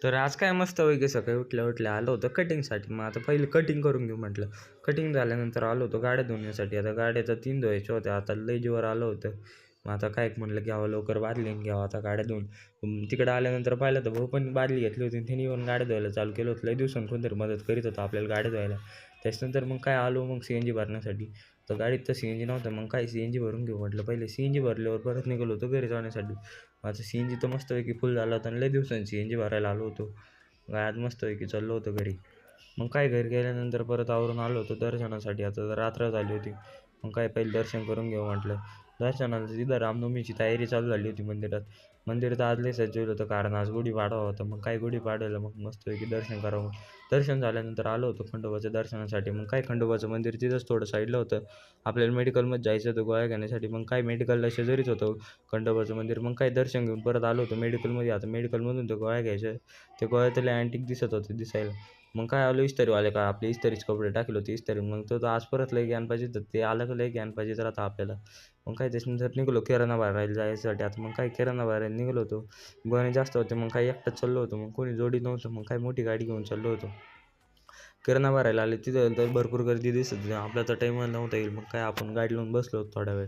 तर आज काय मस्तपैकी सकाळी उठल्या-उठल्या आलो होतो कटिंगसाठी. मग आता पहिले कटिंग करून घेऊ म्हटलं. कटिंग झाल्यानंतर आलो होतो गाड्या धुण्यासाठी. आता गाड्या तर 3 धुवायच्या होत्या. आता लय जीवावर आलं होतं. मग आता काय म्हटलं घ्यावं लवकर बादली आणि घ्यावं आता गाड्या धुवून. तिकडं आल्यानंतर पाहिलं तर भाऊ पण बादली घेतली होती. त्याने पण गाड्या धुवायला चालू केलं होतं. लय दिवसांनी कोणतरी मदत करीत होतं आपल्याला गाड्या धुवायला. त्याच्यानंतर मग काय आलो मग सी-एन-जी भरण्यासाठी. तर गाडीत तर सी-एन-जी नव्हतं. मग काय सी-एन-जी भरून घेऊ म्हटलं. पहिले सी-एन-जी भरल्यावर परत निघालो होतो घरी जाण्यासाठी. माझं सी-एन-जी तर मस्तपैकी फुल झाला होता आणि लय दिवसांनी सी-एन-जी भरायला आलो होतो. आज मस्तपैकी चाललो होतो घरी. मग काय घरी गेल्यानंतर परत आवरून आलो होतो दर्शनासाठी. आता तर रात्र झाली होती. मग काय पहिले दर्शन करून घेऊ म्हटलं. दर्शनाला तिथं रामनवमीची तयारी चालू झाली होती मंदिरात. मंदिर तर आज लय सजवलं होतं कारण आज गुढीपाडवा होता. मग काय गुढीपाडव्याला मग मस्तपैकी दर्शन करावं. दर्शन झाल्यानंतर आलो होतो खंडोबाच्या दर्शनासाठी. मग काय खंडोबाचं मंदिर तिथंच थोडं साईडला होतं. आपल्याला मेडिकलमध्ये जायचं होतं गोळ्या घेण्यासाठी. मग काय मेडिकलला शेजारीच होतं खंडोबाचं मंदिर. मग काय दर्शन घेऊन परत आलो होतो मेडिकलमध्ये. आता मेडिकलमधून तर गोळ्या घ्यायच्या. ते गोळ्या तर लय अँटिक दिसत होते दिसायला. मग काय आलो इस्त्रीवाले का आपले इस्त्रीचे कपडे टाकले होते इस्त्री. मग तो तर आज परत लय ज्ञान पाहिजे तर ते आलं का लय ज्ञान पाहिजे राहतं आपल्याला. मग काय त्याच्यानंतर निघालो किराणा भरायला जायसाठी. आता मग काय किराणा भरायला निघालो होतो. गोणे जास्त होते मग काय एकटाच चाललो होतो. मग कोणी जोडी नव्हतं. मग काय मोठी गाडी घेऊन चाललो होतो. किराणा भरायला आले तिथं तर भरपूर गर्दी दिसत होती. आपला तर टाईम नव्हता येईल. मग काय आपण गाडी लावून बसलो होतो थोडा वेळ.